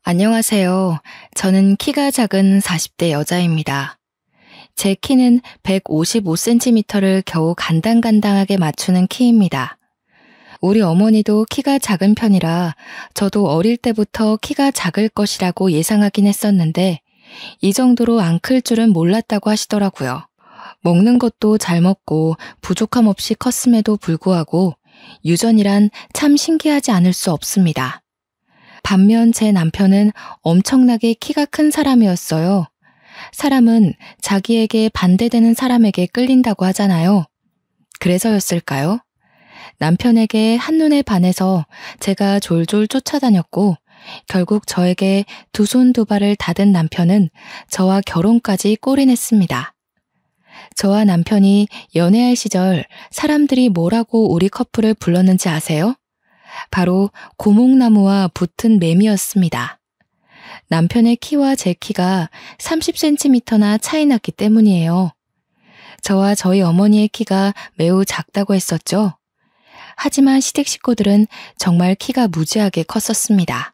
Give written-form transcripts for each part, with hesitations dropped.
안녕하세요. 저는 키가 작은 40대 여자입니다. 제 키는 155cm를 겨우 간당간당하게 맞추는 키입니다. 우리 어머니도 키가 작은 편이라 저도 어릴 때부터 키가 작을 것이라고 예상하긴 했었는데 이 정도로 안 클 줄은 몰랐다고 하시더라고요. 먹는 것도 잘 먹고 부족함 없이 컸음에도 불구하고 유전이란 참 신기하지 않을 수 없습니다. 반면 제 남편은 엄청나게 키가 큰 사람이었어요. 사람은 자기에게 반대되는 사람에게 끌린다고 하잖아요. 그래서였을까요? 남편에게 한눈에 반해서 제가 졸졸 쫓아다녔고 결국 저에게 두 손 두 발을 닫은 남편은 저와 결혼까지 골인했습니다. 저와 남편이 연애할 시절 사람들이 뭐라고 우리 커플을 불렀는지 아세요? 바로 고목나무와 붙은 매미였습니다. 남편의 키와 제 키가 30cm나 차이 났기 때문이에요. 저와 저희 어머니의 키가 매우 작다고 했었죠. 하지만 시댁 식구들은 정말 키가 무지하게 컸었습니다.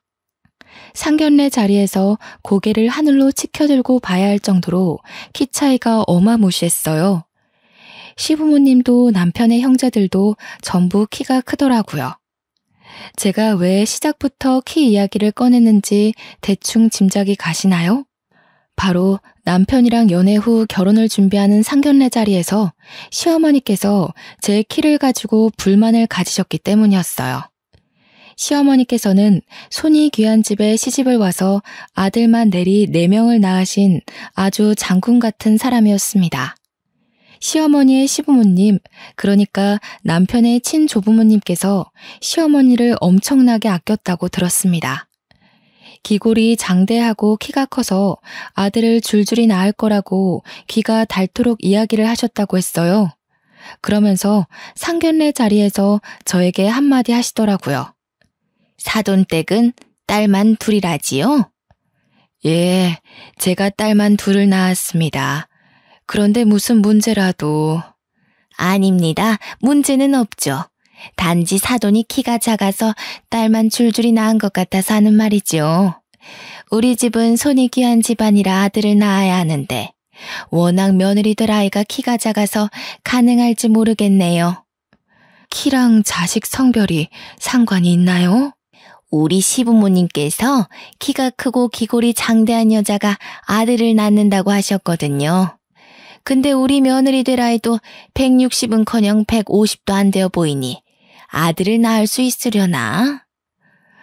상견례 자리에서 고개를 하늘로 치켜들고 봐야 할 정도로 키 차이가 어마무시했어요. 시부모님도 남편의 형제들도 전부 키가 크더라고요. 제가 왜 시작부터 키 이야기를 꺼냈는지 대충 짐작이 가시나요? 바로 남편이랑 연애 후 결혼을 준비하는 상견례 자리에서 시어머니께서 제 키를 가지고 불만을 가지셨기 때문이었어요. 시어머니께서는 손이 귀한 집에 시집을 와서 아들만 내리 4명을 낳으신 아주 장군 같은 사람이었습니다. 시어머니의 시부모님, 그러니까 남편의 친조부모님께서 시어머니를 엄청나게 아꼈다고 들었습니다. 기골이 장대하고 키가 커서 아들을 줄줄이 낳을 거라고 귀가 닳도록 이야기를 하셨다고 했어요. 그러면서 상견례 자리에서 저에게 한마디 하시더라고요. 사돈댁은 딸만 둘이라지요? 예, 제가 딸만 둘을 낳았습니다. 그런데 무슨 문제라도. 아닙니다. 문제는 없죠. 단지 사돈이 키가 작아서 딸만 줄줄이 낳은 것 같아서 하는 말이죠. 우리 집은 손이 귀한 집안이라 아들을 낳아야 하는데 워낙 며느리들 아이가 키가 작아서 가능할지 모르겠네요. 키랑 자식 성별이 상관이 있나요? 우리 시부모님께서 키가 크고 기골이 장대한 여자가 아들을 낳는다고 하셨거든요. 근데 우리 며느리들 아이도 160은커녕 150도 안 되어 보이니 아들을 낳을 수 있으려나?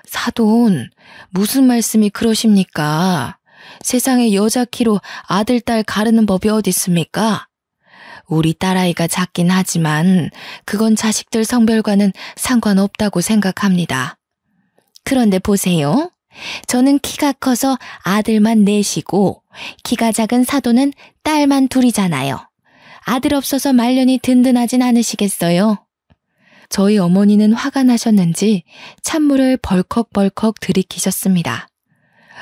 사돈, 무슨 말씀이 그러십니까? 세상에 여자 키로 아들, 딸 가르는 법이 어디 있습니까? 우리 딸아이가 작긴 하지만 그건 자식들 성별과는 상관없다고 생각합니다. 그런데 보세요. 저는 키가 커서 아들만 넷이고 키가 작은 사돈은 딸만 둘이잖아요. 아들 없어서 말년이 든든하진 않으시겠어요? 저희 어머니는 화가 나셨는지 찬물을 벌컥벌컥 들이키셨습니다.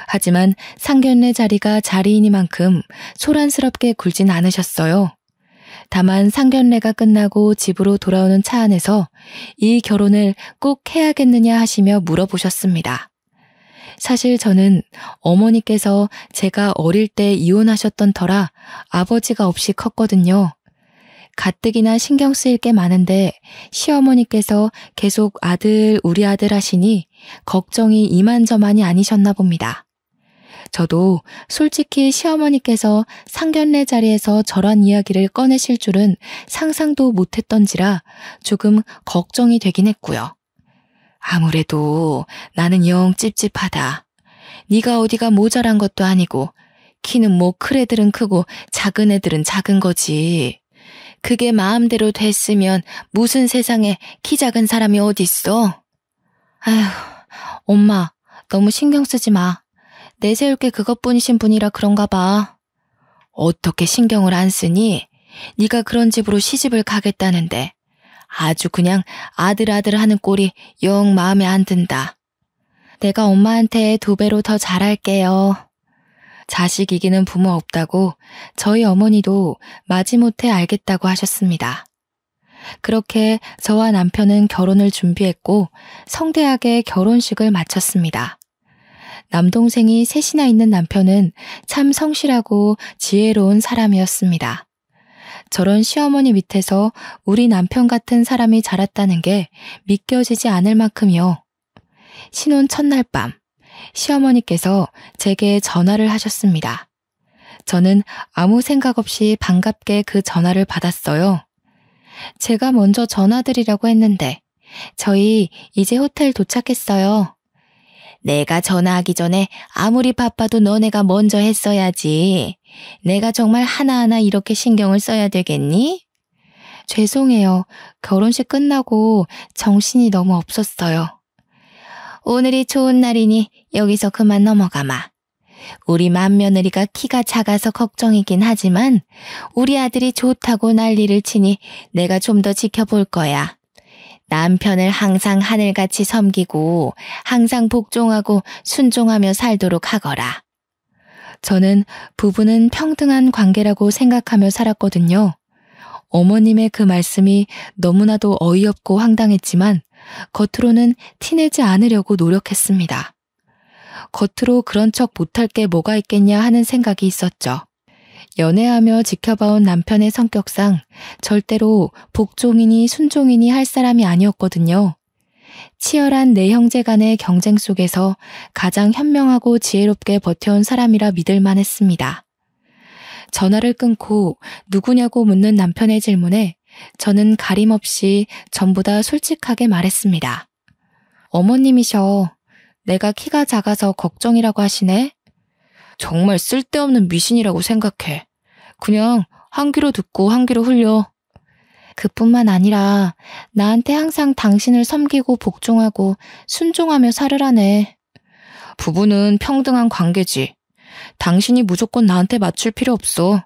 하지만 상견례 자리가 자리이니만큼 소란스럽게 굴진 않으셨어요. 다만 상견례가 끝나고 집으로 돌아오는 차 안에서 이 결혼을 꼭 해야겠느냐 하시며 물어보셨습니다. 사실 저는 어머니께서 제가 어릴 때 이혼하셨던 터라 아버지가 없이 컸거든요. 가뜩이나 신경 쓰일 게 많은데 시어머니께서 계속 아들, 우리 아들 하시니 걱정이 이만저만이 아니셨나 봅니다. 저도 솔직히 시어머니께서 상견례 자리에서 저런 이야기를 꺼내실 줄은 상상도 못했던지라 조금 걱정이 되긴 했고요. 아무래도 나는 영 찝찝하다. 네가 어디가 모자란 것도 아니고 키는 뭐 큰 애들은 크고 작은 애들은 작은 거지. 그게 마음대로 됐으면 무슨 세상에 키 작은 사람이 어딨어? 아휴, 엄마 너무 신경 쓰지 마. 내세울 게 그것뿐이신 분이라 그런가 봐. 어떻게 신경을 안 쓰니? 네가 그런 집으로 시집을 가겠다는데. 아주 그냥 아들 하는 꼴이 영 마음에 안 든다. 내가 엄마한테 2배로 더 잘할게요. 자식 이기는 부모 없다고 저희 어머니도 마지못해 알겠다고 하셨습니다. 그렇게 저와 남편은 결혼을 준비했고 성대하게 결혼식을 마쳤습니다. 남동생이 셋이나 있는 남편은 참 성실하고 지혜로운 사람이었습니다. 저런 시어머니 밑에서 우리 남편 같은 사람이 자랐다는 게 믿겨지지 않을 만큼이요. 신혼 첫날 밤, 시어머니께서 제게 전화를 하셨습니다. 저는 아무 생각 없이 반갑게 그 전화를 받았어요. 제가 먼저 전화드리려고 했는데 저희 이제 호텔 도착했어요. 내가 전화하기 전에 아무리 바빠도 너네가 먼저 했어야지. 내가 정말 하나하나 이렇게 신경을 써야 되겠니? 죄송해요. 결혼식 끝나고 정신이 너무 없었어요. 오늘이 좋은 날이니 여기서 그만 넘어가마. 우리 맏며느리가 키가 작아서 걱정이긴 하지만 우리 아들이 좋다고 난리를 치니 내가 좀 더 지켜볼 거야. 남편을 항상 하늘같이 섬기고 항상 복종하고 순종하며 살도록 하거라. 저는 부부는 평등한 관계라고 생각하며 살았거든요. 어머님의 그 말씀이 너무나도 어이없고 황당했지만 겉으로는 티내지 않으려고 노력했습니다. 겉으로 그런 척 못할 게 뭐가 있겠냐 하는 생각이 있었죠. 연애하며 지켜봐온 남편의 성격상 절대로 복종이니 순종이니 할 사람이 아니었거든요. 치열한 네 형제 간의 경쟁 속에서 가장 현명하고 지혜롭게 버텨온 사람이라 믿을 만했습니다. 전화를 끊고 누구냐고 묻는 남편의 질문에 저는 가림없이 전부 다 솔직하게 말했습니다. 어머님이셔. 내가 키가 작아서 걱정이라고 하시네? 정말 쓸데없는 미신이라고 생각해. 그냥 한 귀로 듣고 한 귀로 흘려. 그뿐만 아니라 나한테 항상 당신을 섬기고 복종하고 순종하며 살으라네. 부부는 평등한 관계지. 당신이 무조건 나한테 맞출 필요 없어.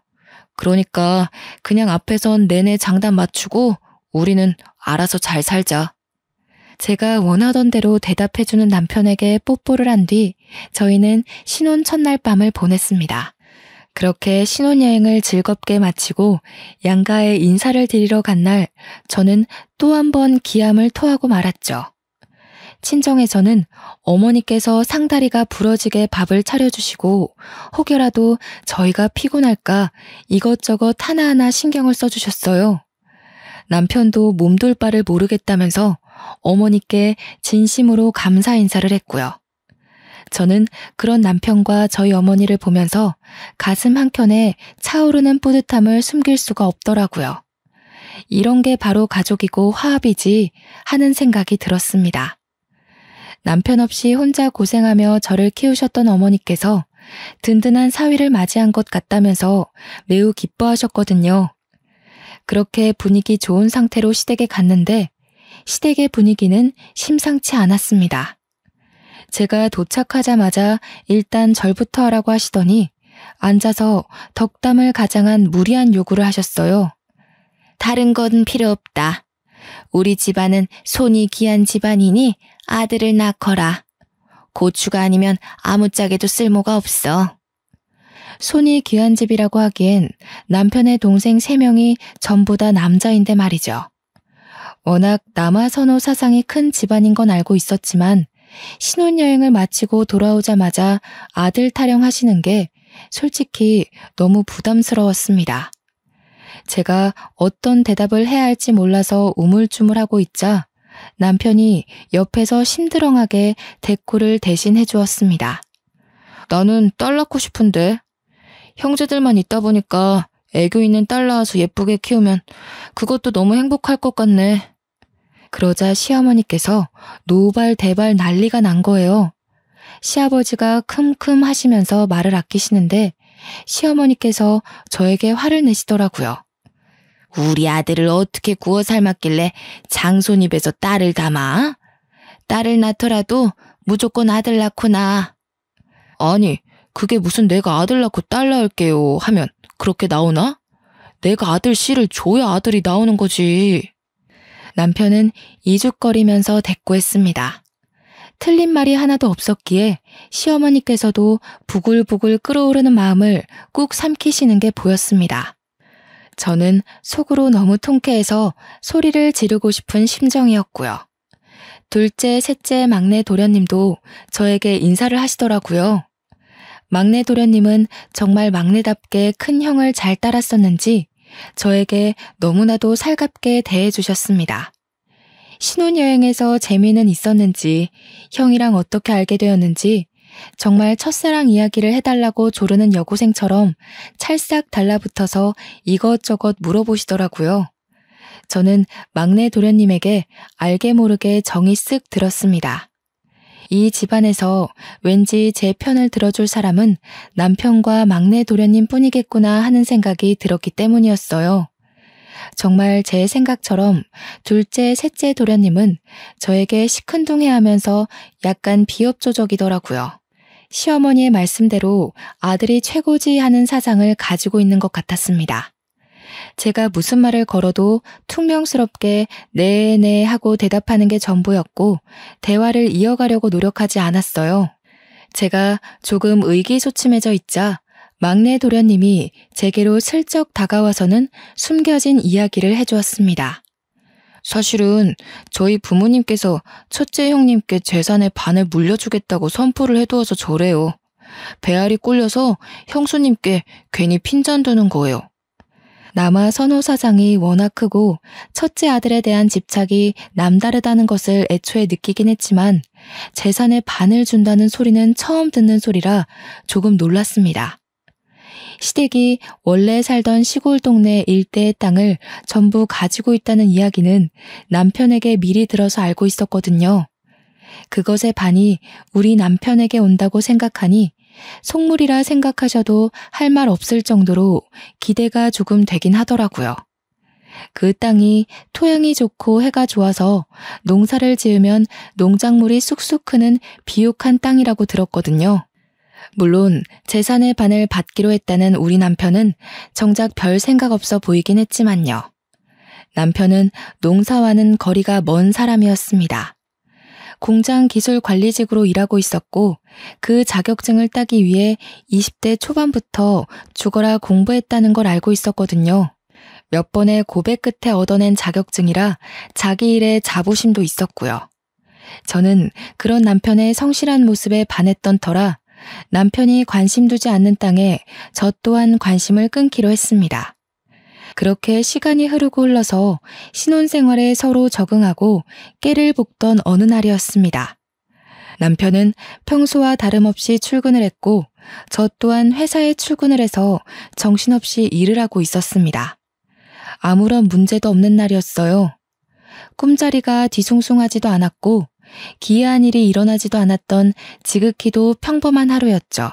그러니까 그냥 앞에선 내내 장단 맞추고 우리는 알아서 잘 살자. 제가 원하던 대로 대답해주는 남편에게 뽀뽀를 한 뒤 저희는 신혼 첫날 밤을 보냈습니다. 그렇게 신혼여행을 즐겁게 마치고 양가에 인사를 드리러 간 날 저는 또 한 번 기함을 토하고 말았죠. 친정에서는 어머니께서 상다리가 부러지게 밥을 차려주시고 혹여라도 저희가 피곤할까 이것저것 하나하나 신경을 써주셨어요. 남편도 몸둘 바를 모르겠다면서 어머니께 진심으로 감사 인사를 했고요. 저는 그런 남편과 저희 어머니를 보면서 가슴 한켠에 차오르는 뿌듯함을 숨길 수가 없더라고요. 이런 게 바로 가족이고 화합이지 하는 생각이 들었습니다. 남편 없이 혼자 고생하며 저를 키우셨던 어머니께서 든든한 사위를 맞이한 것 같다면서 매우 기뻐하셨거든요. 그렇게 분위기 좋은 상태로 시댁에 갔는데 시댁의 분위기는 심상치 않았습니다. 제가 도착하자마자 일단 절부터 하라고 하시더니 앉아서 덕담을 가장한 무리한 요구를 하셨어요. 다른 건 필요 없다. 우리 집안은 손이 귀한 집안이니 아들을 낳거라. 고추가 아니면 아무짝에도 쓸모가 없어. 손이 귀한 집이라고 하기엔 남편의 동생 3명이 전부 다 남자인데 말이죠. 워낙 남아선호 사상이 큰 집안인 건 알고 있었지만 신혼여행을 마치고 돌아오자마자 아들 타령하시는 게 솔직히 너무 부담스러웠습니다. 제가 어떤 대답을 해야 할지 몰라서 우물쭈물하고 있자 남편이 옆에서 심드렁하게 대꾸를 대신 해주었습니다. 나는 딸 낳고 싶은데 형제들만 있다 보니까 애교 있는 딸 낳아서 예쁘게 키우면 그것도 너무 행복할 것 같네. 그러자 시어머니께서 노발대발 난리가 난 거예요. 시아버지가 큼큼 하시면서 말을 아끼시는데 시어머니께서 저에게 화를 내시더라고요. 우리 아들을 어떻게 구워 삶았길래 장손 입에서 딸을 담아? 딸을 낳더라도 무조건 아들 낳고 낳아. 아니, 그게 무슨 내가 아들 낳고 딸 낳을게요 하면 그렇게 나오나? 내가 아들 씨를 줘야 아들이 나오는 거지. 남편은 이죽거리면서 대꾸했습니다. 틀린 말이 하나도 없었기에 시어머니께서도 부글부글 끓어오르는 마음을 꾹 삼키시는 게 보였습니다. 저는 속으로 너무 통쾌해서 소리를 지르고 싶은 심정이었고요. 둘째, 셋째 막내 도련님도 저에게 인사를 하시더라고요. 막내 도련님은 정말 막내답게 큰 형을 잘 따랐었는지 저에게 너무나도 살갑게 대해주셨습니다. 신혼여행에서 재미는 있었는지 형이랑 어떻게 알게 되었는지 정말 첫사랑 이야기를 해달라고 조르는 여고생처럼 찰싹 달라붙어서 이것저것 물어보시더라고요. 저는 막내 도련님에게 알게 모르게 정이 쓱 들었습니다. 이 집안에서 왠지 제 편을 들어줄 사람은 남편과 막내 도련님 뿐이겠구나 하는 생각이 들었기 때문이었어요. 정말 제 생각처럼 둘째, 셋째 도련님은 저에게 시큰둥해하면서 약간 비협조적이더라고요. 시어머니의 말씀대로 아들이 최고지 하는 사상을 가지고 있는 것 같았습니다. 제가 무슨 말을 걸어도 퉁명스럽게 네네 하고 대답하는 게 전부였고 대화를 이어가려고 노력하지 않았어요. 제가 조금 의기소침해져 있자 막내 도련님이 제게로 슬쩍 다가와서는 숨겨진 이야기를 해주었습니다. 사실은 저희 부모님께서 첫째 형님께 재산의 반을 물려주겠다고 선포를 해두어서 저래요. 배알이 꿀려서 형수님께 괜히 핀잔 드는 거예요. 남아 선호 사상이 워낙 크고 첫째 아들에 대한 집착이 남다르다는 것을 애초에 느끼긴 했지만 재산의 반을 준다는 소리는 처음 듣는 소리라 조금 놀랐습니다. 시댁이 원래 살던 시골 동네 일대의 땅을 전부 가지고 있다는 이야기는 남편에게 미리 들어서 알고 있었거든요. 그것의 반이 우리 남편에게 온다고 생각하니 속물이라 생각하셔도 할 말 없을 정도로 기대가 조금 되긴 하더라고요. 그 땅이 토양이 좋고 해가 좋아서 농사를 지으면 농작물이 쑥쑥 크는 비옥한 땅이라고 들었거든요. 물론 재산의 반을 받기로 했다는 우리 남편은 정작 별 생각 없어 보이긴 했지만요. 남편은 농사와는 거리가 먼 사람이었습니다. 공장 기술 관리직으로 일하고 있었고 그 자격증을 따기 위해 20대 초반부터 죽어라 공부했다는 걸 알고 있었거든요. 몇 번의 고백 끝에 얻어낸 자격증이라 자기 일에 자부심도 있었고요. 저는 그런 남편의 성실한 모습에 반했던 터라 남편이 관심 두지 않는 땅에 저 또한 관심을 끊기로 했습니다. 그렇게 시간이 흐르고 흘러서 신혼생활에 서로 적응하고 깨를 볶던 어느 날이었습니다. 남편은 평소와 다름없이 출근을 했고 저 또한 회사에 출근을 해서 정신없이 일을 하고 있었습니다. 아무런 문제도 없는 날이었어요. 꿈자리가 뒤숭숭하지도 않았고 기이한 일이 일어나지도 않았던 지극히도 평범한 하루였죠.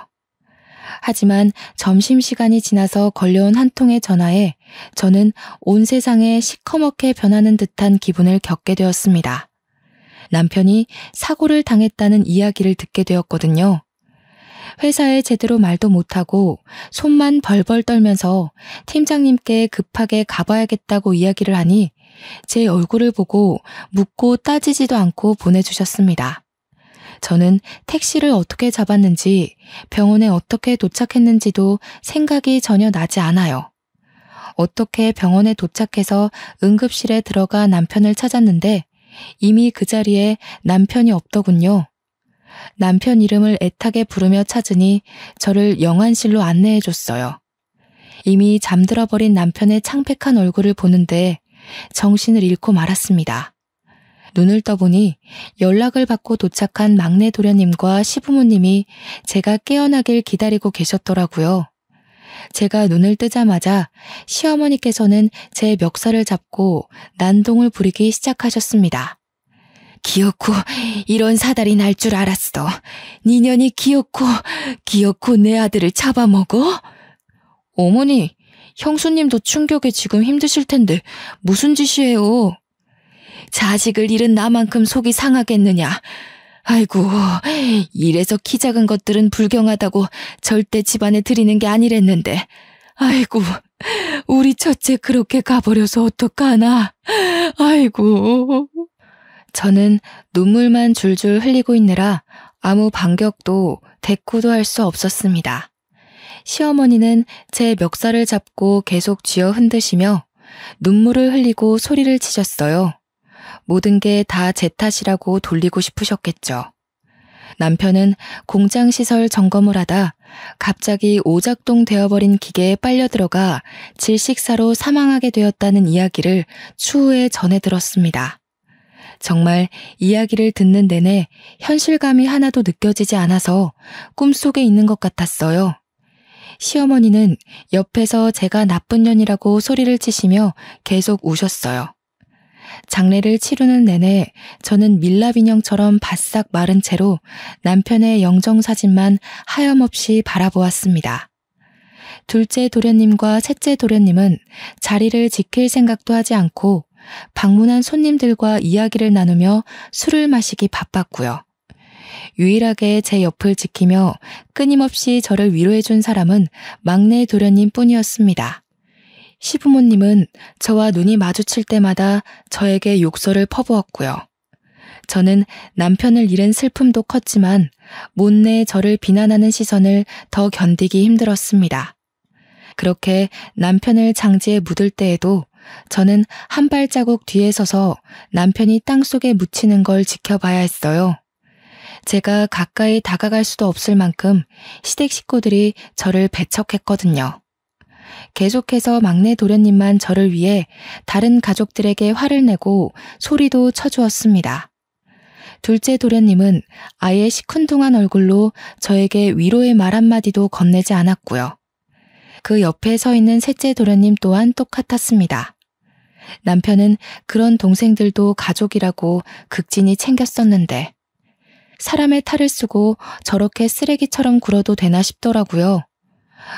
하지만 점심시간이 지나서 걸려온 한 통의 전화에 저는 온 세상에 시커멓게 변하는 듯한 기분을 겪게 되었습니다. 남편이 사고를 당했다는 이야기를 듣게 되었거든요. 회사에 제대로 말도 못하고 손만 벌벌 떨면서 팀장님께 급하게 가봐야겠다고 이야기를 하니 제 얼굴을 보고 묻고 따지지도 않고 보내주셨습니다. 저는 택시를 어떻게 잡았는지 병원에 어떻게 도착했는지도 생각이 전혀 나지 않아요. 어떻게 병원에 도착해서 응급실에 들어가 남편을 찾았는데 이미 그 자리에 남편이 없더군요. 남편 이름을 애타게 부르며 찾으니 저를 영안실로 안내해줬어요. 이미 잠들어버린 남편의 창백한 얼굴을 보는데 정신을 잃고 말았습니다. 눈을 떠보니 연락을 받고 도착한 막내 도련님과 시부모님이 제가 깨어나길 기다리고 계셨더라고요. 제가 눈을 뜨자마자 시어머니께서는 제 멱살을 잡고 난동을 부리기 시작하셨습니다. 기어코 이런 사달이 날 줄 알았어. 니년이 기어코 내 아들을 잡아먹어? 어머니, 형수님도 충격에 지금 힘드실 텐데 무슨 짓이에요? 자식을 잃은 나만큼 속이 상하겠느냐. 아이고, 이래서 키 작은 것들은 불경하다고 절대 집안에 들이는 게 아니랬는데. 아이고, 우리 첫째 그렇게 가버려서 어떡하나. 아이고. 저는 눈물만 줄줄 흘리고 있느라 아무 반격도 대꾸도 할 수 없었습니다. 시어머니는 제 멱살을 잡고 계속 쥐어 흔드시며 눈물을 흘리고 소리를 치셨어요. 모든 게 다 제 탓이라고 돌리고 싶으셨겠죠. 남편은 공장 시설 점검을 하다 갑자기 오작동 되어버린 기계에 빨려 들어가 질식사로 사망하게 되었다는 이야기를 추후에 전해 들었습니다. 정말 이야기를 듣는 내내 현실감이 하나도 느껴지지 않아서 꿈속에 있는 것 같았어요. 시어머니는 옆에서 제가 나쁜 년이라고 소리를 치시며 계속 우셨어요. 장례를 치르는 내내 저는 밀랍 인형처럼 바싹 마른 채로 남편의 영정사진만 하염없이 바라보았습니다. 둘째 도련님과 셋째 도련님은 자리를 지킬 생각도 하지 않고 방문한 손님들과 이야기를 나누며 술을 마시기 바빴고요. 유일하게 제 옆을 지키며 끊임없이 저를 위로해준 사람은 막내 도련님 뿐이었습니다. 시부모님은 저와 눈이 마주칠 때마다 저에게 욕설을 퍼부었고요. 저는 남편을 잃은 슬픔도 컸지만 못내 저를 비난하는 시선을 더 견디기 힘들었습니다. 그렇게 남편을 장지에 묻을 때에도 저는 한 발자국 뒤에 서서 남편이 땅속에 묻히는 걸 지켜봐야 했어요. 제가 가까이 다가갈 수도 없을 만큼 시댁 식구들이 저를 배척했거든요. 계속해서 막내 도련님만 저를 위해 다른 가족들에게 화를 내고 소리도 쳐주었습니다. 둘째 도련님은 아예 시큰둥한 얼굴로 저에게 위로의 말 한마디도 건네지 않았고요. 그 옆에 서 있는 셋째 도련님 또한 똑같았습니다. 남편은 그런 동생들도 가족이라고 극진히 챙겼었는데 사람의 탈을 쓰고 저렇게 쓰레기처럼 굴어도 되나 싶더라고요.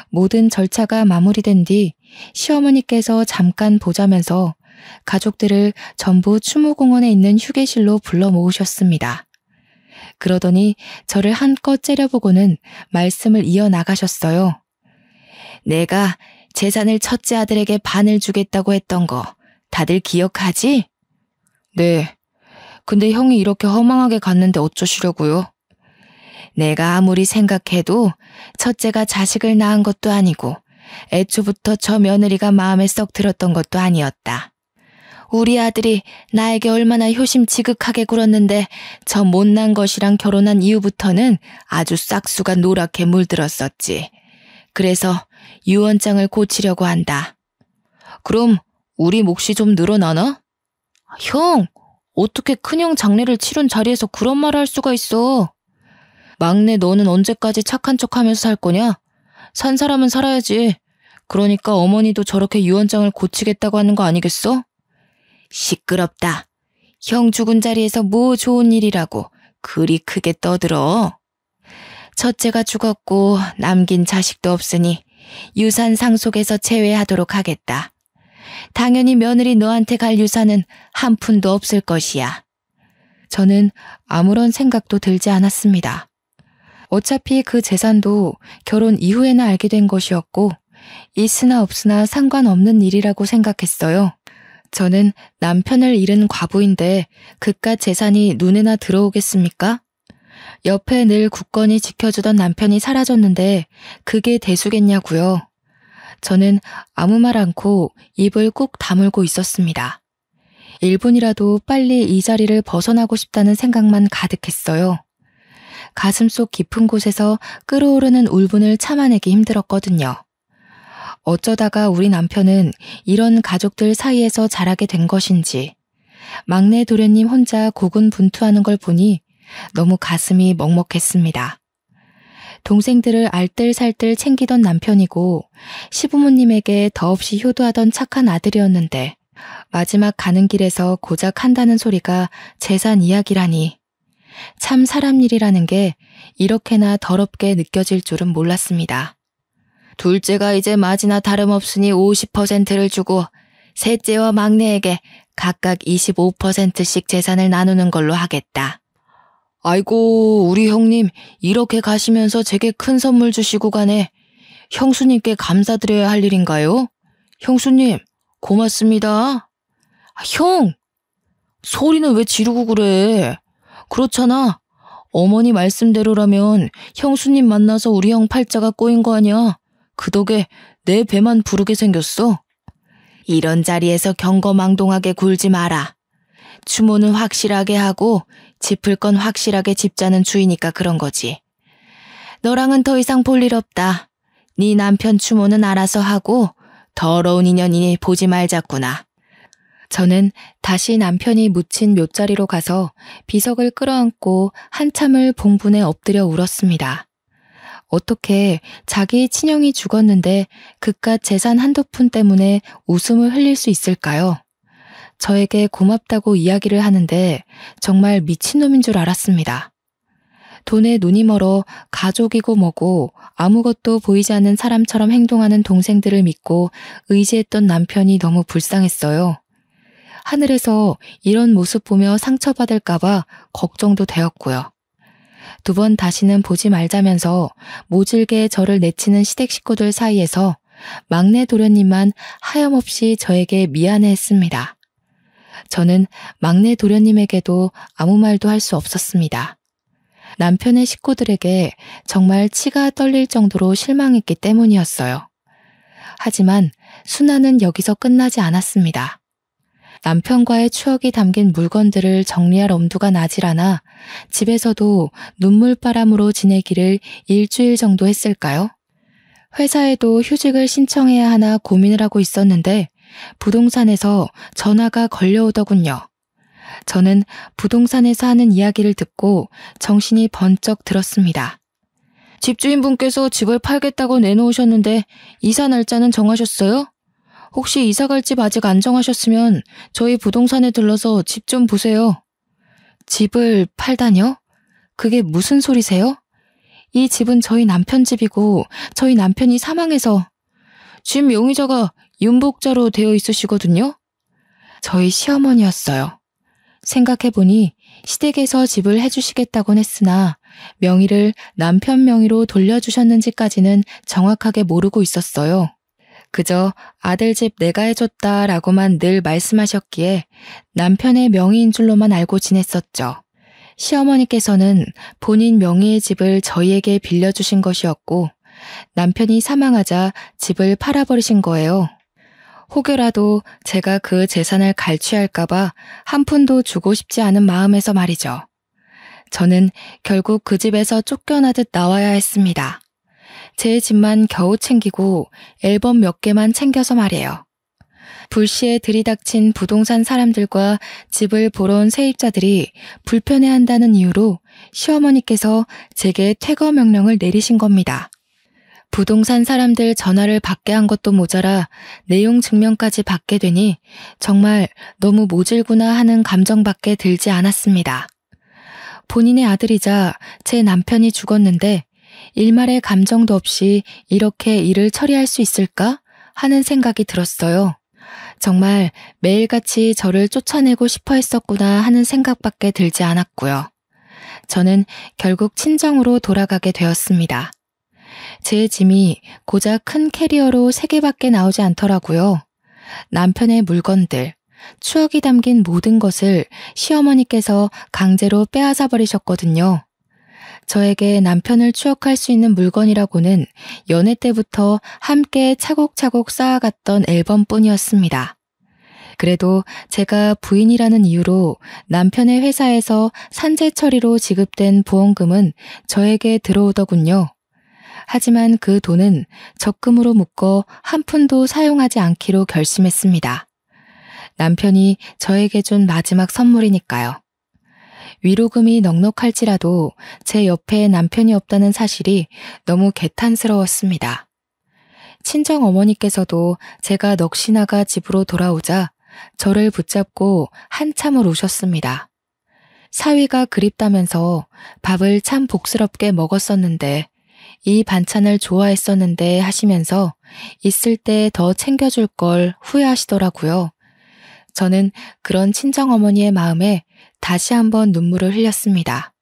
모든 절차가 마무리된 뒤 시어머니께서 잠깐 보자면서 가족들을 전부 추모공원에 있는 휴게실로 불러 모으셨습니다. 그러더니 저를 한껏 째려보고는 말씀을 이어나가셨어요. 내가 재산을 첫째 아들에게 반을 주겠다고 했던 거 다들 기억하지? 네. 근데 형이 이렇게 허망하게 갔는데 어쩌시려고요? 내가 아무리 생각해도 첫째가 자식을 낳은 것도 아니고 애초부터 저 며느리가 마음에 썩 들었던 것도 아니었다. 우리 아들이 나에게 얼마나 효심 지극하게 굴었는데 저 못난 것이랑 결혼한 이후부터는 아주 싹수가 노랗게 물들었었지. 그래서 유언장을 고치려고 한다. 그럼 우리 몫이 좀 늘어나나? 형, 어떻게 큰형 장례를 치른 자리에서 그런 말을 할 수가 있어? 막내 너는 언제까지 착한 척하면서 살 거냐? 산 사람은 살아야지. 그러니까 어머니도 저렇게 유언장을 고치겠다고 하는 거 아니겠어? 시끄럽다. 형 죽은 자리에서 뭐 좋은 일이라고 그리 크게 떠들어. 첫째가 죽었고 남긴 자식도 없으니 유산 상속에서 제외하도록 하겠다. 당연히 며느리 너한테 갈 유산은 한 푼도 없을 것이야. 저는 아무런 생각도 들지 않았습니다. 어차피 그 재산도 결혼 이후에나 알게 된 것이었고 있으나 없으나 상관없는 일이라고 생각했어요. 저는 남편을 잃은 과부인데 그깟 재산이 눈에나 들어오겠습니까? 옆에 늘 굳건히 지켜주던 남편이 사라졌는데 그게 대수겠냐고요. 저는 아무 말 않고 입을 꾹 다물고 있었습니다. 1분이라도 빨리 이 자리를 벗어나고 싶다는 생각만 가득했어요. 가슴속 깊은 곳에서 끓어오르는 울분을 참아내기 힘들었거든요. 어쩌다가 우리 남편은 이런 가족들 사이에서 자라게 된 것인지 막내 도련님 혼자 고군분투하는 걸 보니 너무 가슴이 먹먹했습니다. 동생들을 알뜰살뜰 챙기던 남편이고 시부모님에게 더없이 효도하던 착한 아들이었는데 마지막 가는 길에서 고작 한다는 소리가 재산 이야기라니. 참 사람 일이라는 게 이렇게나 더럽게 느껴질 줄은 몰랐습니다. 둘째가 이제 맞이나 다름없으니 50%를 주고 셋째와 막내에게 각각 25%씩 재산을 나누는 걸로 하겠다. 아이고, 우리 형님 이렇게 가시면서 제게 큰 선물 주시고 가네. 형수님께 감사드려야 할 일인가요? 형수님, 고맙습니다. 형! 소리는 왜 지르고 그래? 그렇잖아. 어머니 말씀대로라면 형수님 만나서 우리 형 팔자가 꼬인 거 아니야. 그 덕에 내 배만 부르게 생겼어. 이런 자리에서 경거망동하게 굴지 마라. 추모는 확실하게 하고 짚을 건 확실하게 짚자는 주의니까 그런 거지. 너랑은 더 이상 볼 일 없다. 네 남편 추모는 알아서 하고 더러운 인연이니 보지 말자꾸나. 저는 다시 남편이 묻힌 묘자리로 가서 비석을 끌어안고 한참을 봉분에 엎드려 울었습니다. 어떻게 자기 친형이 죽었는데 그깟 재산 한두 푼 때문에 웃음을 흘릴 수 있을까요? 저에게 고맙다고 이야기를 하는데 정말 미친놈인 줄 알았습니다. 돈에 눈이 멀어 가족이고 뭐고 아무것도 보이지 않는 사람처럼 행동하는 동생들을 믿고 의지했던 남편이 너무 불쌍했어요. 하늘에서 이런 모습 보며 상처받을까봐 걱정도 되었고요. 2번 다시는 보지 말자면서 모질게 저를 내치는 시댁 식구들 사이에서 막내 도련님만 하염없이 저에게 미안해했습니다. 저는 막내 도련님에게도 아무 말도 할 수 없었습니다. 남편의 식구들에게 정말 치가 떨릴 정도로 실망했기 때문이었어요. 하지만 순환은 여기서 끝나지 않았습니다. 남편과의 추억이 담긴 물건들을 정리할 엄두가 나질 않아 집에서도 눈물바람으로 지내기를 일주일 정도 했을까요? 회사에도 휴직을 신청해야 하나 고민을 하고 있었는데 부동산에서 전화가 걸려오더군요. 저는 부동산에서 하는 이야기를 듣고 정신이 번쩍 들었습니다. 집주인분께서 집을 팔겠다고 내놓으셨는데 이사 날짜는 정하셨어요? 혹시 이사 갈 집 아직 안 정하셨으면 저희 부동산에 들러서 집 좀 보세요. 집을 팔다뇨? 그게 무슨 소리세요? 이 집은 저희 남편 집이고 저희 남편이 사망해서 집 용의자가 윤복자로 되어 있으시거든요? 저희 시어머니였어요. 생각해보니 시댁에서 집을 해주시겠다곤 했으나 명의를 남편 명의로 돌려주셨는지까지는 정확하게 모르고 있었어요. 그저 아들 집 내가 해줬다라고만 늘 말씀하셨기에 남편의 명의인 줄로만 알고 지냈었죠. 시어머니께서는 본인 명의의 집을 저희에게 빌려주신 것이었고 남편이 사망하자 집을 팔아버리신 거예요. 혹여라도 제가 그 재산을 갈취할까봐 한 푼도 주고 싶지 않은 마음에서 말이죠. 저는 결국 그 집에서 쫓겨나듯 나와야 했습니다. 제 집만 겨우 챙기고 앨범 몇 개만 챙겨서 말이에요. 불시에 들이닥친 부동산 사람들과 집을 보러 온 세입자들이 불편해한다는 이유로 시어머니께서 제게 퇴거 명령을 내리신 겁니다. 부동산 사람들 전화를 받게 한 것도 모자라 내용 증명까지 받게 되니 정말 너무 모질구나 하는 감정밖에 들지 않았습니다. 본인의 아들이자 제 남편이 죽었는데 일말의 감정도 없이 이렇게 일을 처리할 수 있을까 하는 생각이 들었어요. 정말 매일같이 저를 쫓아내고 싶어 했었구나 하는 생각밖에 들지 않았고요. 저는 결국 친정으로 돌아가게 되었습니다. 제 짐이 고작 큰 캐리어로 3개밖에 나오지 않더라고요. 남편의 물건들, 추억이 담긴 모든 것을 시어머니께서 강제로 빼앗아 버리셨거든요. 저에게 남편을 추억할 수 있는 물건이라고는 연애 때부터 함께 차곡차곡 쌓아갔던 앨범뿐이었습니다. 그래도 제가 부인이라는 이유로 남편의 회사에서 산재 처리로 지급된 보험금은 저에게 들어오더군요. 하지만 그 돈은 적금으로 묶어 한 푼도 사용하지 않기로 결심했습니다. 남편이 저에게 준 마지막 선물이니까요. 위로금이 넉넉할지라도 제 옆에 남편이 없다는 사실이 너무 개탄스러웠습니다. 친정 어머니께서도 제가 넋이 나가 집으로 돌아오자 저를 붙잡고 한참을 우셨습니다. 사위가 그립다면서 밥을 참 복스럽게 먹었었는데 이 반찬을 좋아했었는데 하시면서 있을 때 더 챙겨줄 걸 후회하시더라고요. 저는 그런 친정어머니의 마음에 다시 한번 눈물을 흘렸습니다.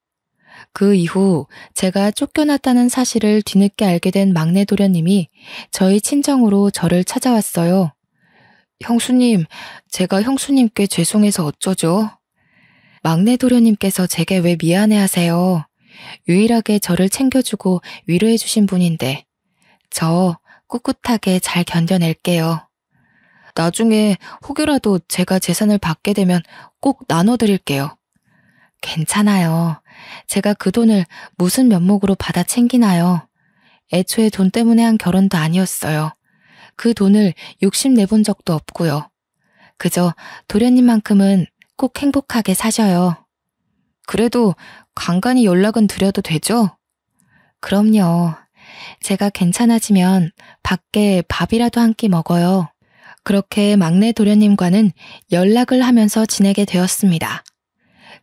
그 이후 제가 쫓겨났다는 사실을 뒤늦게 알게 된 막내 도련님이 저희 친정으로 저를 찾아왔어요. 형수님, 제가 형수님께 죄송해서 어쩌죠? 막내 도련님께서 제게 왜 미안해하세요? 유일하게 저를 챙겨주고 위로해주신 분인데 저 꿋꿋하게 잘 견뎌낼게요. 나중에 혹여라도 제가 재산을 받게 되면 꼭 나눠드릴게요. 괜찮아요. 제가 그 돈을 무슨 면목으로 받아 챙기나요? 애초에 돈 때문에 한 결혼도 아니었어요. 그 돈을 욕심내본 적도 없고요. 그저 도련님만큼은 꼭 행복하게 사셔요. 그래도 간간히 연락은 드려도 되죠? 그럼요. 제가 괜찮아지면 밖에 밥이라도 한 끼 먹어요. 그렇게 막내 도련님과는 연락을 하면서 지내게 되었습니다.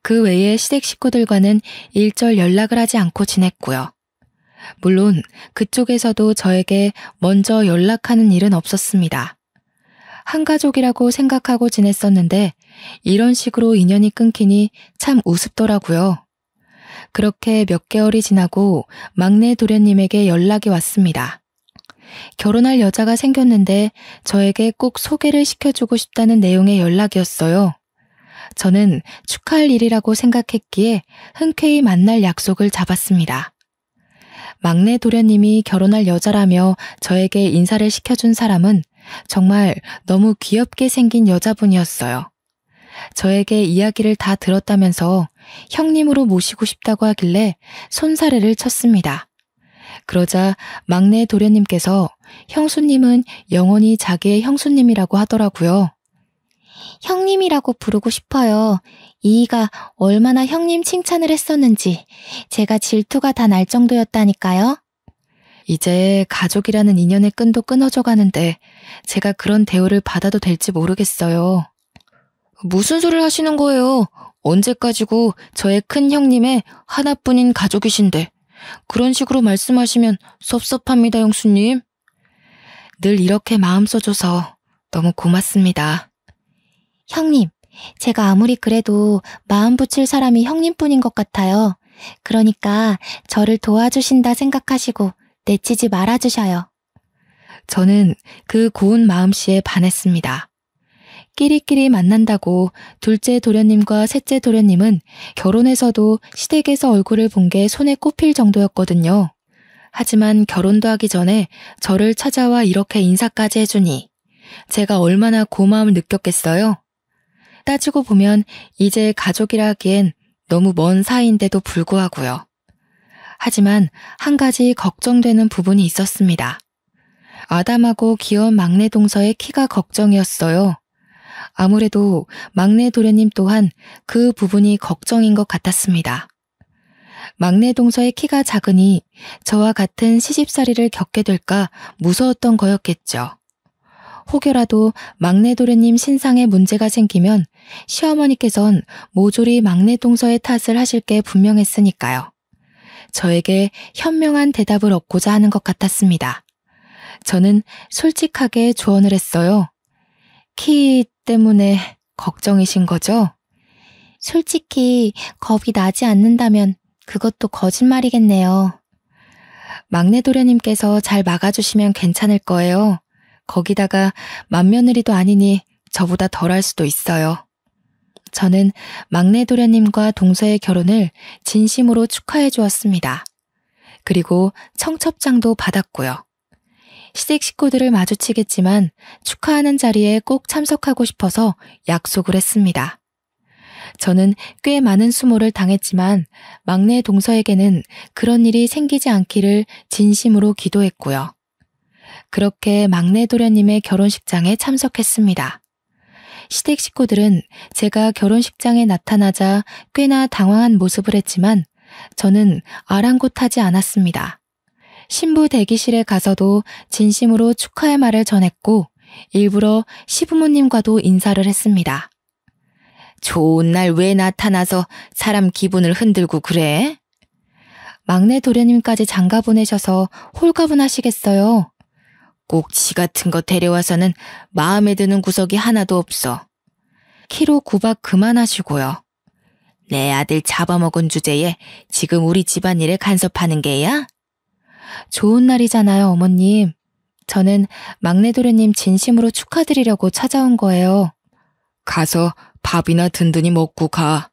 그 외에 시댁 식구들과는 일절 연락을 하지 않고 지냈고요. 물론 그쪽에서도 저에게 먼저 연락하는 일은 없었습니다. 한 가족이라고 생각하고 지냈었는데 이런 식으로 인연이 끊기니 참 우습더라고요. 그렇게 몇 개월이 지나고 막내 도련님에게 연락이 왔습니다. 결혼할 여자가 생겼는데 저에게 꼭 소개를 시켜주고 싶다는 내용의 연락이었어요. 저는 축하할 일이라고 생각했기에 흔쾌히 만날 약속을 잡았습니다. 막내 도련님이 결혼할 여자라며 저에게 인사를 시켜준 사람은 정말 너무 귀엽게 생긴 여자분이었어요. 저에게 이야기를 다 들었다면서 형님으로 모시고 싶다고 하길래 손사래를 쳤습니다. 그러자 막내 도련님께서 형수님은 영원히 자기의 형수님이라고 하더라고요. 형님이라고 부르고 싶어요. 이이가 얼마나 형님 칭찬을 했었는지 제가 질투가 다 날 정도였다니까요. 이제 가족이라는 인연의 끈도 끊어져 가는데 제가 그런 대우를 받아도 될지 모르겠어요. 무슨 소리를 하시는 거예요? 언제까지고 저의 큰 형님의 하나뿐인 가족이신데 그런 식으로 말씀하시면 섭섭합니다, 형수님. 늘 이렇게 마음 써줘서 너무 고맙습니다. 형님, 제가 아무리 그래도 마음 붙일 사람이 형님뿐인 것 같아요. 그러니까 저를 도와주신다 생각하시고 내치지 말아주셔요. 저는 그 고운 마음씨에 반했습니다. 끼리끼리 만난다고 둘째 도련님과 셋째 도련님은 결혼해서도 시댁에서 얼굴을 본 게 손에 꼽힐 정도였거든요. 하지만 결혼도 하기 전에 저를 찾아와 이렇게 인사까지 해주니 제가 얼마나 고마움을 느꼈겠어요? 따지고 보면 이제 가족이라 하기엔 너무 먼 사이인데도 불구하고요. 하지만 한 가지 걱정되는 부분이 있었습니다. 아담하고 귀여운 막내 동서의 키가 걱정이었어요. 아무래도 막내 도련님 또한 그 부분이 걱정인 것 같았습니다. 막내 동서의 키가 작으니 저와 같은 시집살이를 겪게 될까 무서웠던 거였겠죠. 혹여라도 막내 도련님 신상에 문제가 생기면 시어머니께선 모조리 막내 동서의 탓을 하실 게 분명했으니까요. 저에게 현명한 대답을 얻고자 하는 것 같았습니다. 저는 솔직하게 조언을 했어요. 키 때문에 걱정이신 거죠? 솔직히 겁이 나지 않는다면 그것도 거짓말이겠네요. 막내 도련님께서 잘 막아주시면 괜찮을 거예요. 거기다가 맏며느리도 아니니 저보다 덜할 수도 있어요. 저는 막내 도련님과 동서의 결혼을 진심으로 축하해 주었습니다. 그리고 청첩장도 받았고요. 시댁 식구들을 마주치겠지만 축하하는 자리에 꼭 참석하고 싶어서 약속을 했습니다. 저는 꽤 많은 수모를 당했지만 막내 동서에게는 그런 일이 생기지 않기를 진심으로 기도했고요. 그렇게 막내 도련님의 결혼식장에 참석했습니다. 시댁 식구들은 제가 결혼식장에 나타나자 꽤나 당황한 모습을 했지만 저는 아랑곳하지 않았습니다. 신부 대기실에 가서도 진심으로 축하의 말을 전했고 일부러 시부모님과도 인사를 했습니다. 좋은 날 왜 나타나서 사람 기분을 흔들고 그래? 막내 도련님까지 장가 보내셔서 홀가분하시겠어요. 꼭 지 같은 거 데려와서는 마음에 드는 구석이 하나도 없어. 키로 구박 그만하시고요. 내 아들 잡아먹은 주제에 지금 우리 집안일에 간섭하는 게야? 좋은 날이잖아요, 어머님. 저는 막내 도련님 진심으로 축하드리려고 찾아온 거예요. 가서 밥이나 든든히 먹고 가.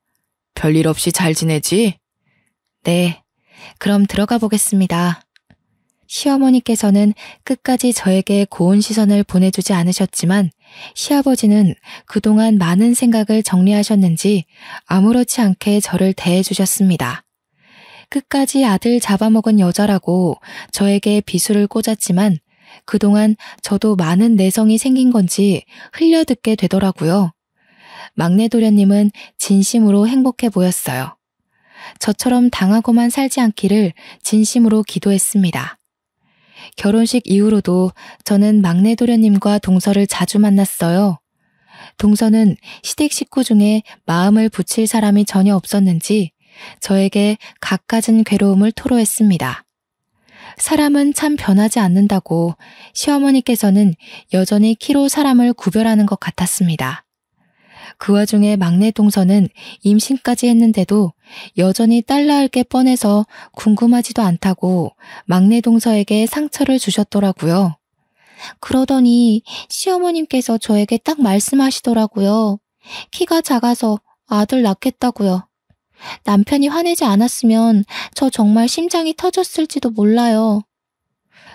별일 없이 잘 지내지? 네, 그럼 들어가 보겠습니다. 시어머니께서는 끝까지 저에게 고운 시선을 보내주지 않으셨지만 시아버지는 그동안 많은 생각을 정리하셨는지 아무렇지 않게 저를 대해주셨습니다. 끝까지 아들 잡아먹은 여자라고 저에게 비수를 꽂았지만 그동안 저도 많은 내성이 생긴 건지 흘려듣게 되더라고요. 막내 도련님은 진심으로 행복해 보였어요. 저처럼 당하고만 살지 않기를 진심으로 기도했습니다. 결혼식 이후로도 저는 막내 도련님과 동서를 자주 만났어요. 동서는 시댁 식구 중에 마음을 붙일 사람이 전혀 없었는지 저에게 갖가진 괴로움을 토로했습니다. 사람은 참 변하지 않는다고 시어머니께서는 여전히 키로 사람을 구별하는 것 같았습니다. 그 와중에 막내 동서는 임신까지 했는데도 여전히 딸 낳을 게 뻔해서 궁금하지도 않다고 막내 동서에게 상처를 주셨더라고요. 그러더니 시어머님께서 저에게 딱 말씀하시더라고요. 키가 작아서 아들 낳겠다고요. 남편이 화내지 않았으면 저 정말 심장이 터졌을지도 몰라요.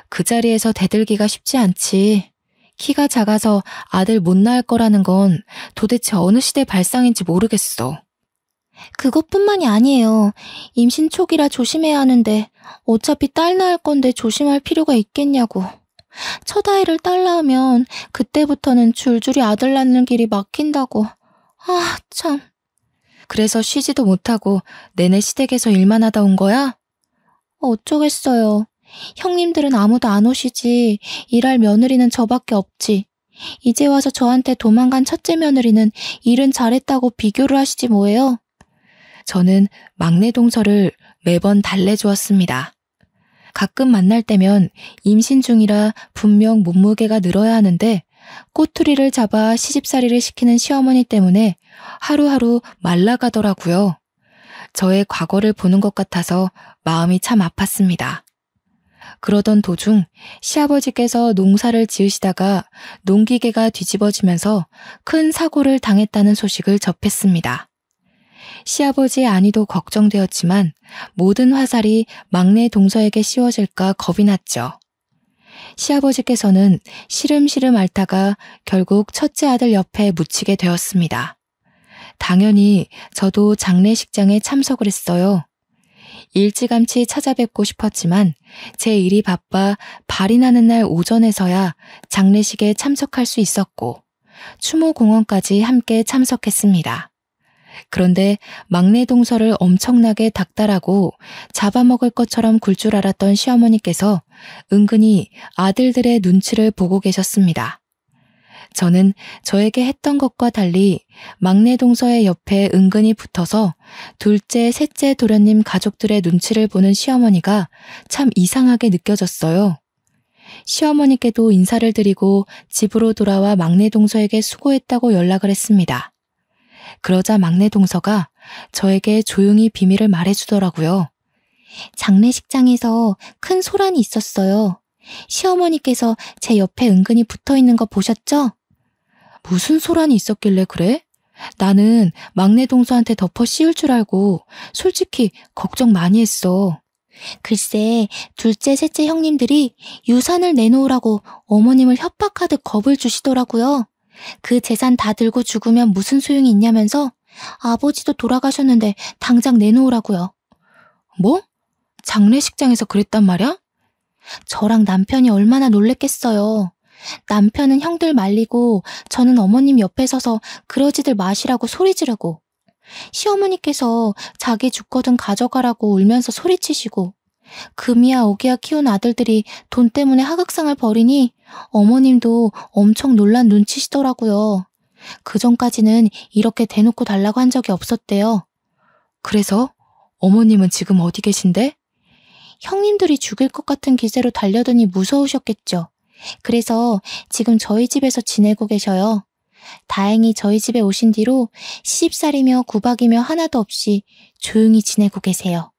그 자리에서 대들기가 쉽지 않지. 키가 작아서 아들 못 낳을 거라는 건 도대체 어느 시대 발상인지 모르겠어. 그것뿐만이 아니에요. 임신 초기라 조심해야 하는데 어차피 딸 낳을 건데 조심할 필요가 있겠냐고. 첫 아이를 딸 낳으면 그때부터는 줄줄이 아들 낳는 길이 막힌다고. 아, 참. 그래서 쉬지도 못하고 내내 시댁에서 일만 하다 온 거야? 어쩌겠어요. 형님들은 아무도 안 오시지. 일할 며느리는 저밖에 없지. 이제 와서 저한테 도망간 첫째 며느리는 일은 잘했다고 비교를 하시지 뭐예요. 저는 막내 동서를 매번 달래주었습니다. 가끔 만날 때면 임신 중이라 분명 몸무게가 늘어야 하는데 꼬투리를 잡아 시집살이를 시키는 시어머니 때문에 하루하루 말라가더라고요. 저의 과거를 보는 것 같아서 마음이 참 아팠습니다. 그러던 도중 시아버지께서 농사를 지으시다가 농기계가 뒤집어지면서 큰 사고를 당했다는 소식을 접했습니다. 시아버지의 안위도 걱정되었지만 모든 화살이 막내 동서에게 씌워질까 겁이 났죠. 시아버지께서는 시름시름 앓다가 결국 첫째 아들 옆에 묻히게 되었습니다. 당연히 저도 장례식장에 참석을 했어요. 일찌감치 찾아뵙고 싶었지만 제 일이 바빠 발이 나는 날 오전에서야 장례식에 참석할 수 있었고 추모공원까지 함께 참석했습니다. 그런데 막내 동서를 엄청나게 닥달하고 잡아먹을 것처럼 굴 줄 알았던 시어머니께서 은근히 아들들의 눈치를 보고 계셨습니다. 저는 저에게 했던 것과 달리 막내 동서의 옆에 은근히 붙어서 둘째, 셋째 도련님 가족들의 눈치를 보는 시어머니가 참 이상하게 느껴졌어요. 시어머니께도 인사를 드리고 집으로 돌아와 막내 동서에게 수고했다고 연락을 했습니다. 그러자 막내 동서가 저에게 조용히 비밀을 말해주더라고요. 장례식장에서 큰 소란이 있었어요. 시어머니께서 제 옆에 은근히 붙어있는 거 보셨죠? 무슨 소란이 있었길래 그래? 나는 막내 동서한테 덮어 씌울 줄 알고 솔직히 걱정 많이 했어. 글쎄, 둘째, 셋째 형님들이 유산을 내놓으라고 어머님을 협박하듯 겁을 주시더라고요. 그 재산 다 들고 죽으면 무슨 소용이 있냐면서 아버지도 돌아가셨는데 당장 내놓으라고요. 뭐? 장례식장에서 그랬단 말이야? 저랑 남편이 얼마나 놀랬겠어요. 남편은 형들 말리고 저는 어머님 옆에 서서 그러지들 마시라고 소리 지르고 시어머니께서 자기 죽거든 가져가라고 울면서 소리치시고 금이야 오기야 키운 아들들이 돈 때문에 하극상을 벌이니 어머님도 엄청 놀란 눈치시더라고요. 그전까지는 이렇게 대놓고 달라고 한 적이 없었대요. 그래서 어머님은 지금 어디 계신데? 형님들이 죽일 것 같은 기세로 달려드니 무서우셨겠죠. 그래서 지금 저희 집에서 지내고 계셔요. 다행히 저희 집에 오신 뒤로 시집살이며 구박이며 하나도 없이 조용히 지내고 계세요.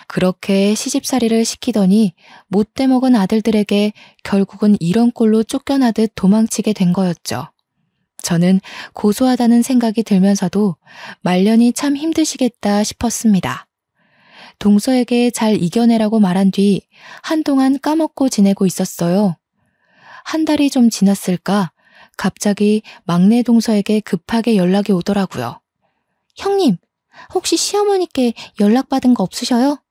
그렇게 시집살이를 시키더니 못돼 먹은 아들들에게 결국은 이런 꼴로 쫓겨나듯 도망치게 된 거였죠. 저는 고소하다는 생각이 들면서도 말년이 참 힘드시겠다 싶었습니다. 동서에게 잘 이겨내라고 말한 뒤 한동안 까먹고 지내고 있었어요. 한 달이 좀 지났을까 갑자기 막내 동서에게 급하게 연락이 오더라고요. 형님, 혹시 시어머니께 연락받은 거 없으셔요?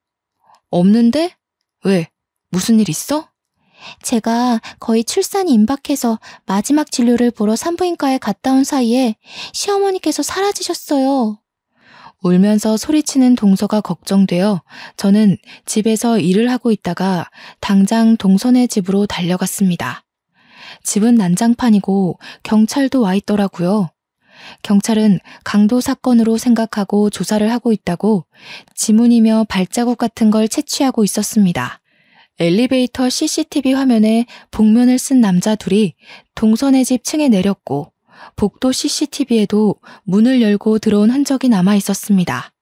없는데? 왜? 무슨 일 있어? 제가 거의 출산이 임박해서 마지막 진료를 보러 산부인과에 갔다 온 사이에 시어머니께서 사라지셨어요. 울면서 소리치는 동서가 걱정되어 저는 집에서 일을 하고 있다가 당장 동서네 집으로 달려갔습니다. 집은 난장판이고 경찰도 와 있더라고요. 경찰은 강도 사건으로 생각하고 조사를 하고 있다고 지문이며 발자국 같은 걸 채취하고 있었습니다. 엘리베이터 CCTV 화면에 복면을 쓴 남자 둘이 동서네 집 층에 내렸고 복도 CCTV에도 문을 열고 들어온 흔적이 남아 있었습니다.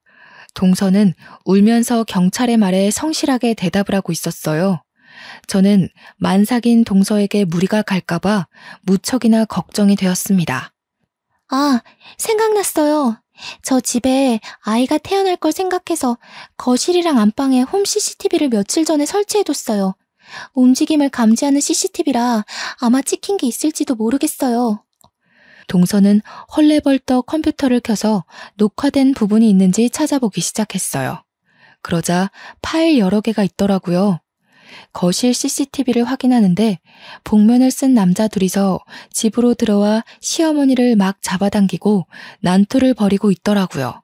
동서는 울면서 경찰의 말에 성실하게 대답을 하고 있었어요. 저는 만삭인 동서에게 무리가 갈까봐 무척이나 걱정이 되었습니다. 아, 생각났어요. 저 집에 아이가 태어날 걸 생각해서 거실이랑 안방에 홈 CCTV를 며칠 전에 설치해뒀어요. 움직임을 감지하는 CCTV라 아마 찍힌 게 있을지도 모르겠어요. 동서는 헐레벌떡 컴퓨터를 켜서 녹화된 부분이 있는지 찾아보기 시작했어요. 그러자 파일 여러 개가 있더라고요. 거실 CCTV를 확인하는데 복면을 쓴 남자 둘이서 집으로 들어와 시어머니를 막 잡아당기고 난투를 벌이고 있더라고요.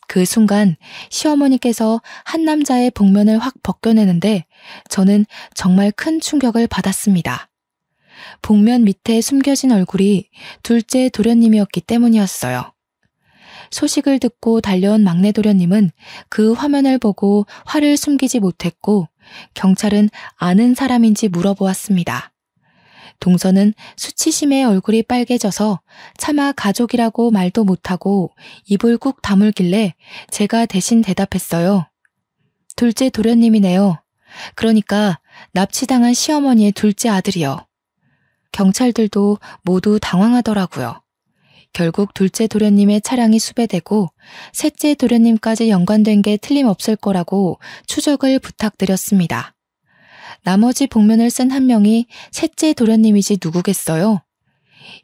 그 순간 시어머니께서 한 남자의 복면을 확 벗겨내는데 저는 정말 큰 충격을 받았습니다. 복면 밑에 숨겨진 얼굴이 둘째 도련님이었기 때문이었어요. 소식을 듣고 달려온 막내 도련님은 그 화면을 보고 화를 숨기지 못했고 경찰은 아는 사람인지 물어보았습니다. 동서는 수치심에 얼굴이 빨개져서 차마 가족이라고 말도 못하고 입을 꾹 다물길래 제가 대신 대답했어요. 둘째 도련님이네요. 그러니까 납치당한 시어머니의 둘째 아들이요. 경찰들도 모두 당황하더라고요. 결국 둘째 도련님의 차량이 수배되고 셋째 도련님까지 연관된 게 틀림없을 거라고 추적을 부탁드렸습니다. 나머지 복면을 쓴 한 명이 셋째 도련님이지 누구겠어요?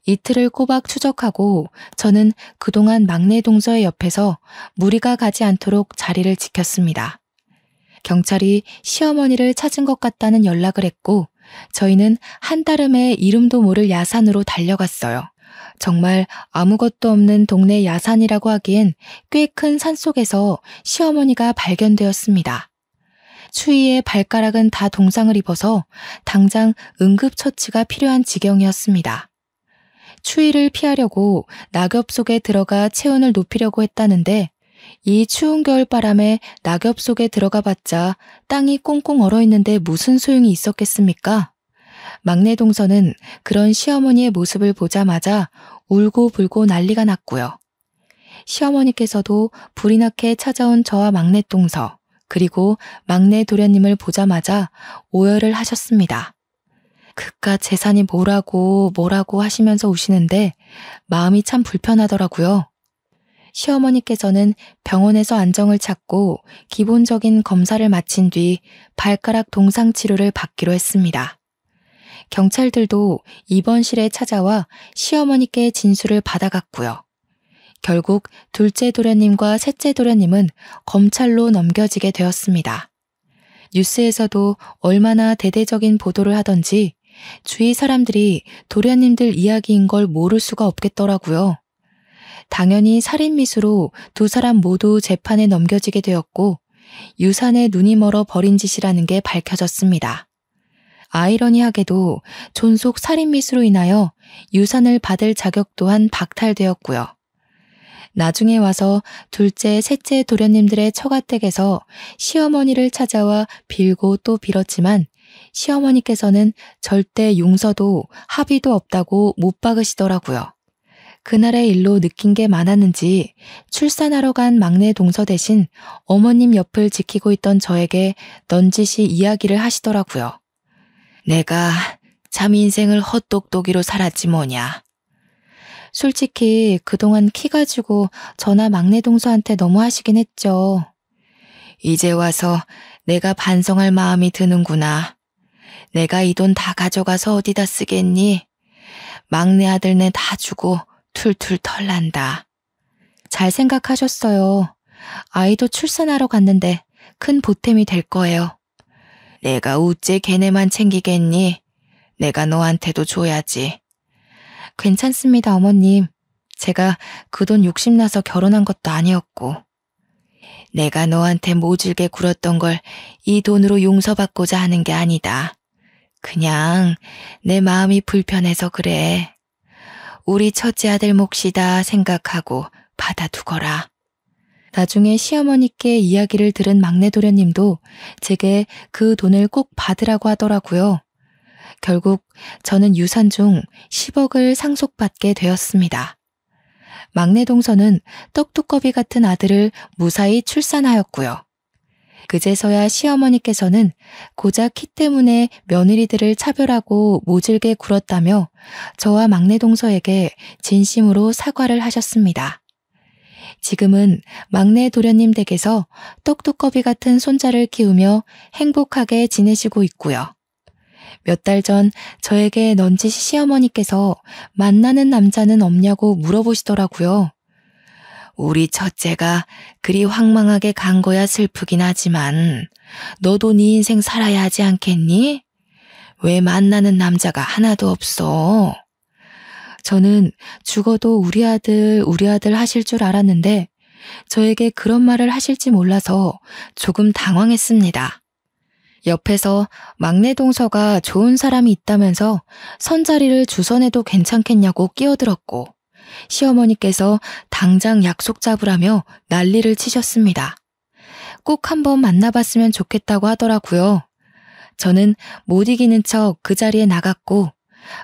이틀을 꼬박 추적하고 저는 그동안 막내 동서의 옆에서 무리가 가지 않도록 자리를 지켰습니다. 경찰이 시어머니를 찾은 것 같다는 연락을 했고 저희는 한달음에 이름도 모를 야산으로 달려갔어요. 정말 아무것도 없는 동네 야산이라고 하기엔 꽤 큰 산속에서 시어머니가 발견되었습니다. 추위에 발가락은 다 동상을 입어서 당장 응급처치가 필요한 지경이었습니다. 추위를 피하려고 낙엽 속에 들어가 체온을 높이려고 했다는데 이 추운 겨울바람에 낙엽 속에 들어가봤자 땅이 꽁꽁 얼어있는데 무슨 소용이 있었겠습니까? 막내 동서는 그런 시어머니의 모습을 보자마자 울고불고 난리가 났고요. 시어머니께서도 불이 나게 찾아온 저와 막내 동서 그리고 막내 도련님을 보자마자 오열을 하셨습니다. 그깟 재산이 뭐라고 하시면서 우시는데 마음이 참 불편하더라고요. 시어머니께서는 병원에서 안정을 찾고 기본적인 검사를 마친 뒤 발가락 동상 치료를 받기로 했습니다. 경찰들도 입원실에 찾아와 시어머니께 진술을 받아갔고요. 결국 둘째 도련님과 셋째 도련님은 검찰로 넘겨지게 되었습니다. 뉴스에서도 얼마나 대대적인 보도를 하던지 주위 사람들이 도련님들 이야기인 걸 모를 수가 없겠더라고요. 당연히 살인미수로 두 사람 모두 재판에 넘겨지게 되었고 유산에 눈이 멀어 버린 짓이라는 게 밝혀졌습니다. 아이러니하게도 존속 살인미수로 인하여 유산을 받을 자격 또한 박탈되었고요. 나중에 와서 둘째, 셋째 도련님들의 처가댁에서 시어머니를 찾아와 빌고 또 빌었지만 시어머니께서는 절대 용서도 합의도 없다고 못 박으시더라고요. 그날의 일로 느낀 게 많았는지 출산하러 간 막내 동서 대신 어머님 옆을 지키고 있던 저에게 넌지시 이야기를 하시더라고요. 내가 참 인생을 헛똑똑이로 살았지 뭐냐. 솔직히 그동안 키 가지고 저나 막내 동서한테 너무 하시긴 했죠. 이제 와서 내가 반성할 마음이 드는구나. 내가 이 돈 다 가져가서 어디다 쓰겠니? 막내 아들네 다 주고 툴툴 털난다. 잘 생각하셨어요. 아이도 출산하러 갔는데 큰 보탬이 될 거예요. 내가 우째 걔네만 챙기겠니? 내가 너한테도 줘야지. 괜찮습니다, 어머님. 제가 그 돈 욕심나서 결혼한 것도 아니었고. 내가 너한테 모질게 굴었던 걸 이 돈으로 용서받고자 하는 게 아니다. 그냥 내 마음이 불편해서 그래. 우리 첫째 아들 몫이다 생각하고 받아두거라. 나중에 시어머니께 이야기를 들은 막내 도련님도 제게 그 돈을 꼭 받으라고 하더라고요. 결국 저는 유산 중 10억을 상속받게 되었습니다. 막내 동서는 떡두꺼비 같은 아들을 무사히 출산하였고요. 그제서야 시어머니께서는 고작 키 때문에 며느리들을 차별하고 모질게 굴었다며 저와 막내 동서에게 진심으로 사과를 하셨습니다. 지금은 막내 도련님 댁에서 떡두꺼비 같은 손자를 키우며 행복하게 지내시고 있고요. 몇 달 전 저에게 넌지시 시어머니께서 만나는 남자는 없냐고 물어보시더라고요. 우리 첫째가 그리 황망하게 간 거야 슬프긴 하지만 너도 네 인생 살아야 하지 않겠니? 왜 만나는 남자가 하나도 없어? 저는 죽어도 우리 아들 하실 줄 알았는데 저에게 그런 말을 하실지 몰라서 조금 당황했습니다. 옆에서 막내 동서가 좋은 사람이 있다면서 선자리를 주선해도 괜찮겠냐고 끼어들었고 시어머니께서 당장 약속 잡으라며 난리를 치셨습니다. 꼭 한번 만나봤으면 좋겠다고 하더라고요. 저는 못 이기는 척 그 자리에 나갔고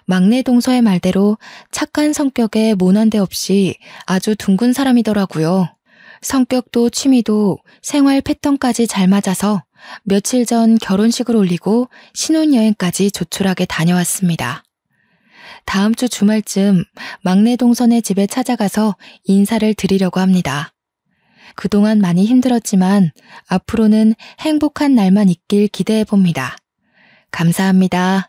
막내 동서의 말대로 착한 성격에 모난데 없이 아주 둥근 사람이더라고요. 성격도 취미도 생활 패턴까지 잘 맞아서 며칠 전 결혼식을 올리고 신혼여행까지 조촐하게 다녀왔습니다. 다음 주 주말쯤 막내 동선의 집에 찾아가서 인사를 드리려고 합니다. 그동안 많이 힘들었지만 앞으로는 행복한 날만 있길 기대해 봅니다. 감사합니다.